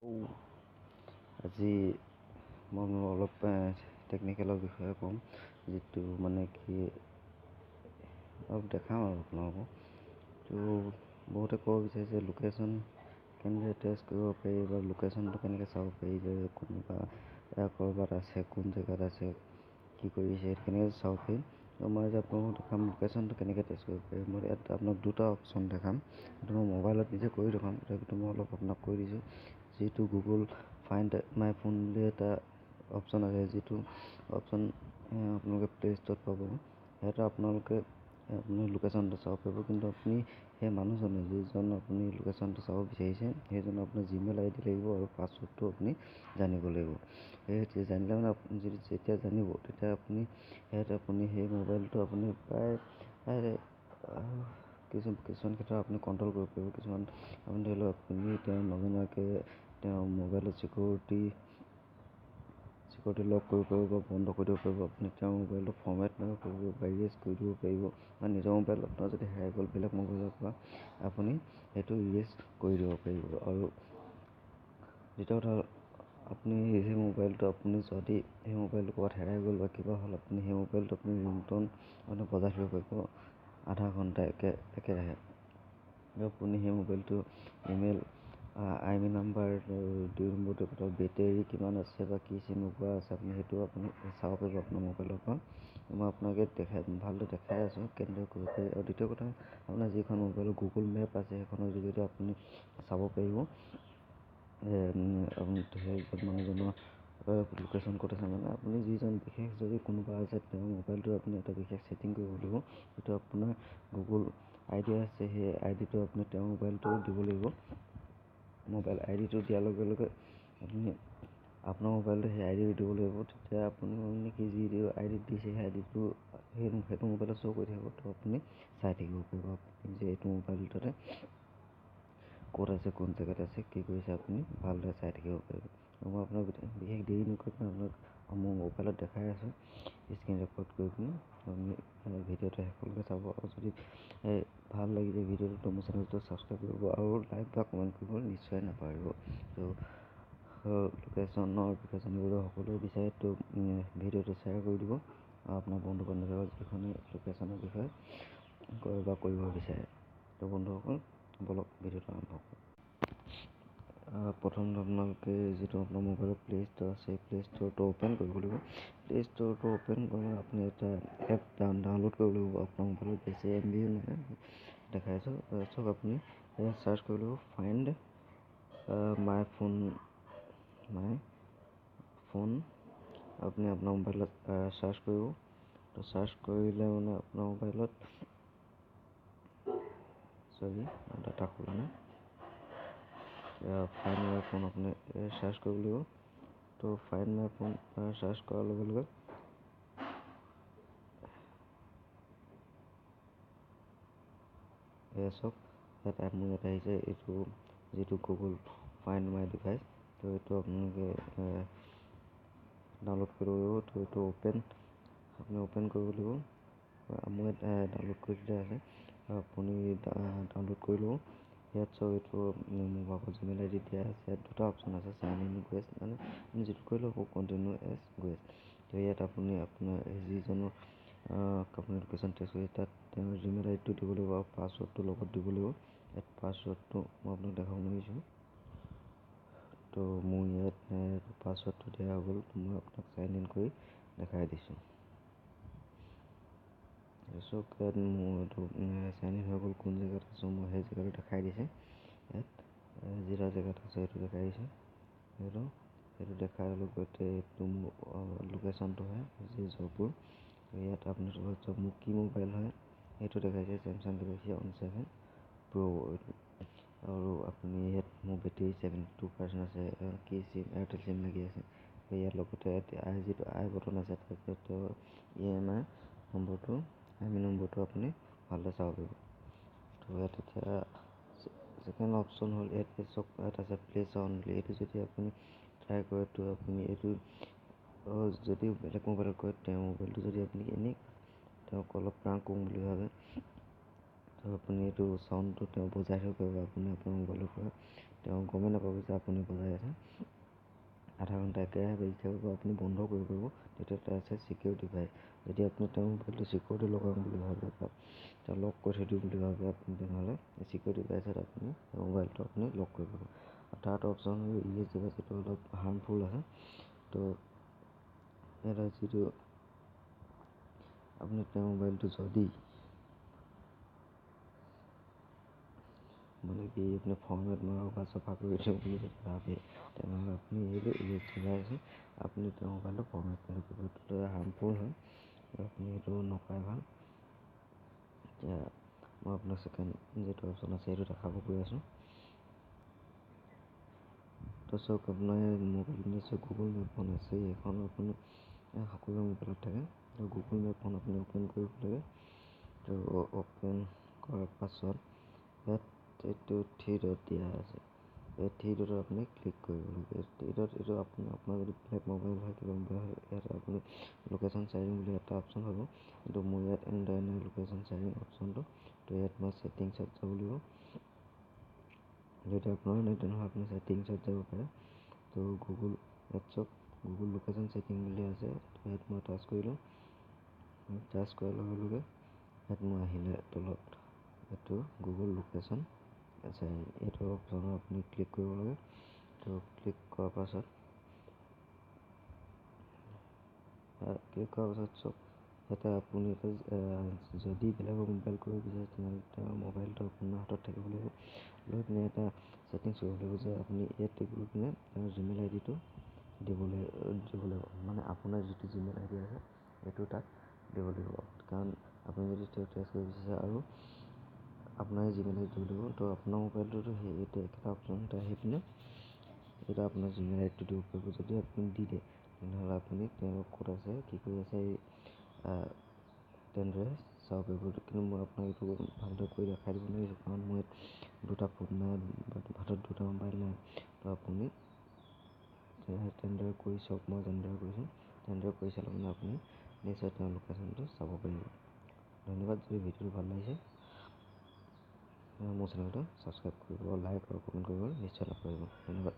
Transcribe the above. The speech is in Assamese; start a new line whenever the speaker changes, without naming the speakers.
আজি মই অলপ টেকনিকেলৰ বিষয়ে ক'ম, যিটো মানে কি অলপ দেখাম আৰু আপোনালোকক। তো বহুতে ক'ব বিচাৰিছে লোকেশ্যন কেনেকৈ টেষ্ট কৰিব পাৰি বা লোকেশ্যনটো কেনেকৈ চাব পাৰি, যে কোনোবা ক'ৰবাত আছে, কোন জেগাত আছে, কি কৰিছে, কেনেকৈ চাব পাৰি। তো মই যে আপোনালোকক দেখাম লোকেশ্যনটো কেনেকৈ টেষ্ট কৰিব পাৰি। মই ইয়াত আপোনাক দুটা অপশ্যন দেখাম, সেইটো মই মোবাইলত নিজে কৰি দেখাম। তথাপিতো মই অলপ আপোনাক কৈ দিছোঁ, যিটো গুগল ফাইণ্ড মাই ফোন বুলি এটা অপশ্যন আছে, যিটো অপশ্যন আপোনালোকে প্লে ষ্ট'ৰত পাব। সেইটো আপোনালোকে আপুনি লোকেশ্যনটো চাব পাৰিব, কিন্তু আপুনি সেই মানুহজনে যিজন আপুনি লোকেশ্যনটো চাব বিচাৰিছে, সেইজন আপোনাৰ জিমেইল আই ডি লাগিব আৰু পাছৱৰ্ডটো আপুনি জানিব লাগিব। সেই জানিলে মানে আপুনি যেতিয়া জানিব, তেতিয়া আপুনি সেই মোবাইলটো আপুনি প্ৰায় কিছুমান ক্ষেত্ৰত আপুনি কণ্ট্ৰল কৰিব পাৰিব। কিছুমান আপুনি ধৰি লওক আপুনি তেওঁ নজনাকৈ তেওঁ মোবাইলত চিকিউৰিটি লক কৰিব পাৰিব বা বন্ধ কৰি দিব পাৰিব। আপুনি তেওঁৰ মোবাইলটো ফৰ্মেট মাৰিব পাৰিব বা ইৰেজ কৰি দিব পাৰিব, বা নিজৰ মোবাইলত আপোনাৰ যদি হেৰাই গ'ল বেলেগ মোবাইলৰ পৰা আপুনি সেইটো ইৰেজ কৰি দিব পাৰিব। আৰু দ্বিতীয় কথা হ'ল, আপুনি সেই মোবাইলটো আপুনি যদি সেই মোবাইলটো ক'ৰবাত হেৰাই গ'ল বা কিবা হ'ল, আপুনি সেই মোবাইলটো আপুনি ৰিংট'ন মানে বজাই থ'ব পাৰিব আধা ঘণ্টা একেৰাহে। আপুনি সেই মোবাইলটো ইমেইল আই নাম্বাৰ 2 নম্বৰটো বেটেৰী কিমান আছে বা কি চিম লগোৱা আছে, আপুনি সেইটো আপুনি চাব পাৰিব আপোনাৰ মোবাইলৰ পৰা। মই আপোনালোকে ভালদৰে দেখাই আছোঁ কেনেদৰে কৰিব পাৰি। আৰু দ্বিতীয় কথা, আপোনাৰ যিখন মোবাইলত গুগল মেপ আছে, সেইখনৰ যোগেদি আপুনি চাব পাৰিব সেইজন মানুহজনৰ লোকেশ্যন ক'ত আছে। মানে আপুনি যিজন বিশেষ যদি কোনোবা আছে, তেওঁৰ মোবাইলটো আপুনি এটা বিশেষ ছেটিং কৰিব লাগিব, যিটো আপোনাৰ গুগল আই ডি আছে। সেই আই ডিটো আপুনি তেওঁৰ মোবাইলটো দিব লাগিব। মোবাইল আই ডিটো দিয়াৰ লগে লগে আপুনি আপোনাৰ মোবাইলটো সেই আই ডিটো দিব লাগিব। তেতিয়া আপুনি কি যি আই ডিত দিছে, সেই আই ডিটো সেইটো মোবাইলত শ্ব' কৰি থাকিব। তো আপুনি চাই থাকিব পাৰিব আপুনি যে এইটো মোবাইলটোতে ক'ত আছে, কোন জেগাত আছে, কি কৰিছে, আপুনি ভালদৰে চাই থাকিব পাৰিব। মই আপোনাক বিশেষ দেৰি নকৰি পিনে আপোনাক মোৰ মোবাইলত দেখাই আছোঁ, স্ক্ৰীন ৰেকৰ্ড কৰি পিনে। আপুনি ভিডিঅ'টো শেষলৈকে চাব, আৰু যদি ভাল লাগিছে ভিডিঅ'টো তো মোৰ চেনেলটো ছাবস্ক্ৰাইব কৰিব আৰু লাইক বা কমেণ্ট কৰিব নিশ্চয় নাপাহৰিব। তো লোকেশ্যনৰ বিষয়ে জানিবলৈ সকলোৱে বিচাৰে, তো ভিডিঅ'টো শ্বেয়াৰ কৰি দিব আপোনাৰ বন্ধু বান্ধৱীৰ যিখনে লোকেশ্যনৰ বিষয়ে কৰিব বিচাৰে। তো বন্ধুসকল, বলক ভিডিঅ'টো আৰম্ভ কৰোঁ। প্ৰথমতে আপোনালোকে যিটো আপোনাৰ মোবাইলত প্লে ষ্ট'ৰ আছে, সেই প্লে ষ্ট'ৰটো অ'পেন কৰিব লাগিব। প্লে ষ্ট'ৰটো অ'পেন কৰি আপুনি এটা এপ ডাউনলোড কৰিব লাগিব। আপোনাৰ মোবাইলত বেছি MB নহয়, দেখাইছোঁ। তাৰপিছত আপুনি চাৰ্চ কৰিব লাগিব ফাইণ্ড মাই ফোন। আপুনি আপোনাৰ মোবাইলত চাৰ্চ কৰিব। তো চাৰ্চ কৰিলে মানে আপোনাৰ মোবাইলত ডাটা খোলা নাই, ফাইণ্ড মাই ফোন আপুনি চাৰ্চ কৰিব লাগিব। তো ফাইণ্ড মাই ফোন চাৰ্চ কৰাৰ লগে লগে চাওক মোৰ ইয়াত আহিছে, এইটো যিটো গুগল ফাইণ্ড মাই ডিভাইচ। তো এইটো আপোনালোকে ডাউনলোড কৰিব লাগিব। তো এইটো আপুনি অ'পেন কৰিব লাগিব। মই ইয়াত ডাউনলোড কৰি দিয়া আছে, আপুনি ডাউনলোড কৰি ল'ব। ইয়াত চাওক, এইটো মোৰ ভাগৰ জিমেইল আই ডি দিয়া আছে। ইয়াত দুটা অপশ্যন আছে, চাইন ইন ৰিকুৱেষ্ট, মানে আপুনি যিটো কৰি ল'ব কণ্টিনিউ এজ ৰিকুৱেষ্ট। তো ইয়াত আপুনি আপোনাৰ যিজনৰ আপুনি লোকেশ্যন টেষ্ট কৰিছে, তাত তেওঁৰ জিমেইল আই ডিটো দিব লাগিব আৰু পাছৱৰ্ডটো লগত দিব লাগিব। ইয়াত পাছৱৰ্ডটো মই আপোনাক দেখাব নোৱাৰিছোঁ, তো মোৰ ইয়াত পাছৱৰ্ডটো দিয়া হৈ গ'ল। মই আপোনাক চাইন ইন কৰি দেখাই দিছোঁ। চাওক, ইয়াত মোৰ এইটো চাইন ইন হৈ গ'ল। কোন জেগাত আছোঁ মই সেই জেগাটো দেখাই দিছে। ইয়াত যিটা জেগাত আছে সেইটো দেখাই দিছে। সেইটো দেখাৰ লগতে এইটো মোৰ লোকেশ্যনটো হয় যি জয়পুৰ। ইয়াত আপুনি চাওক মোৰ কি মোবাইল হয় সেইটো দেখাইছে, চেমচাং গেলেক্সি On7 Pro। আৰু আপুনি ইয়াত মোৰ বেটেৰী 72% আছে। কি চিম, এয়াৰটেল চিম লাগি আছে। ইয়াৰ লগতে যিটো আই বটন আছে, তাৰপিছত EMI নম্বৰটো আপুনি ভালদৰে চাব পাৰিব। তো ইয়াত এতিয়া ছেকেণ্ড অপশ্যন হ'ল, ইয়াত চাওক ইয়াত আছে প্লেচ অনলি। এইটো যদি আপুনি ট্ৰাই কৰে, তো আপুনি এইটো যদি বেলেগ মোবাইলত কৰে, তেওঁৰ মোবাইলটো যদি আপুনি এনেই তেওঁক অলপ প্ৰাংক কৰোঁ বুলি ভাবে, তো আপুনি এইটো চাউণ্ডটো তেওঁ বজাই থ'ব পাৰিব আপুনি আপোনাৰ মোবাইলৰ পৰা। তেওঁ গমেই নাপাব যে আপুনি বজাই আছে। আধা ঘণ্টা একেৰাহে বাজি থাকিব, আপুনি বন্ধ কৰিব পাৰিব। তেতিয়া এটা আছে ছিকিউৰ ডিভাইচ। যদি আপুনি তেওঁৰ মোবাইলটো ছিকিউৰিটি লগাম বুলি ভাবে বা তেওঁ লক কৰি থৈ দিওঁ বুলি ভাবে, আপুনি তেনেহ'লে ছিকিউৰ ডিভাইচত আপুনি মোবাইলটো আপুনি লক কৰিব পাৰিব। আৰু তাত অপশ্যন ইউএছ ডিভাইচ, এইটো অলপ হাৰ্মফুল আছে। তো এটা যিটো আপুনি তেওঁৰ মোবাইলটো যদি মানে কি আপুনি ফৰ্মেট মাৰক বা চফা কৰি দিওঁ বুলি যদি ভাবে, তেনেহ'লে আপুনি এইটো ইউএছ ডিভাইচ আপুনি তেওঁৰ মোবাইলটো ফৰ্মেট কৰি দিব। এইটো হাৰ্মফুল হয়, আপুনি সেইটো নকৰাই ভাল। এতিয়া মই আপোনাক ছেকেণ্ড যিটো অপশ্যন আছে সেইটো দেখাব গৈ আছোঁ। তো চাওক, আপোনাৰ মোবাইল নিশ্চয় গুগল মেপখন আছে, এইখন আপুনি সকলো মোবাইলত থাকে। তো গুগল মেপখন আপুনি অ'পেন কৰিব লাগে। তো অ'পেন কৰাৰ পাছত ইয়াত এইটো 3 ডট দিয়া আছে, এই 3 ডটত আপুনি ক্লিক কৰিব লাগে। 3 ডট এইটো আপোনাৰ যদি বেলেগ মোবাইল হয়, কিবা মোবাইল হয়, ইয়াত আপুনি লোকেশ্যন শ্বেয়াৰিং বুলি এটা অপশ্যন হ'ব। কিন্তু মোৰ ইয়াত এনেদৰে নাই লোকেশ্যন শ্বেয়াৰিং অপশ্যনটো। তো ইয়াত মই ছেটিংছত যাব লাগিব। যদি আপোনাৰ নাই তেনেহ'লে আপুনি ছেটিংছত যাব পাৰে। তো গুগল ইয়াত চাওক, গুগল লোকেশ্যন ছেটিং বুলি আছে। তো ইয়াত মই টাচ কৰিলোঁ। টাচ কৰাৰ লগে লগে ইয়াত মই আহিলে তলত এইটো গুগল লোকেশ্যন শ্বেয়াৰিং, এইটো অপশ্যনত আপুনি ক্লিক কৰিব লাগে। তো ক্লিক কৰাৰ পাছত চাওক, ইয়াতে আপুনি যদি বেলেগৰ মোবাইল কৰিব বিচাৰে, তেনেহ'লে তেওঁৰ মোবাইলটো আপোনাৰ হাতত থাকিব লাগিব। লৈ পিনে এটা ছেটিংছ কৰিব লাগিব যে আপুনি ইয়াত টিপি পিনে তেওঁৰ জিমেইল আইডিটো দিব লাগিব। মানে আপোনাৰ যিটো জিমেইল আইডি আছে সেইটো তাত দিব লাগিব। কাৰণ আপুনি যদি তেওঁ ট্ৰেছ কৰিব বিচাৰে আৰু আপোনাৰ জিমেইল আইডি দিব লাগিব, তো আপোনাৰ মোবাইলটোতো সেই এইটো একেটা অপশ্যনতে আহি পিনে এতিয়া আপোনাৰ জিমেইল আইডিটো দিব পাৰিব। যদি আপুনি দি দিয়ে, তেনেহ'লে আপুনি তেওঁ ক'ত আছে, কি কৰি আছে, তেনেদৰে চাব পাৰিব। কিন্তু মই আপোনাক এইটো ভালদৰে কৰি দেখাই দিব নোৱাৰিছোঁ, কাৰণ মোৰ ইয়াত দুটা ফোন নাই, হাতত দুটা মোবাইল নাই। তো আপুনি তেনেদৰে কৰি চাওক, মই যেনেদৰে কৰিছোঁ তেনেদৰে কৰি চালে মানে আপুনি নিশ্চয় তেওঁৰ লোকেশ্যনটো চাব পাৰিব। ধন্যবাদ। যদি ভিডিঅ'টো ভাল লাগিছে, মোৰ চেনেলটো ছাবস্ক্ৰাইব কৰিব, লাইক আৰু কমেণ্ট কৰিব নিশ্চয় নাপাহৰিব। ধন্যবাদ।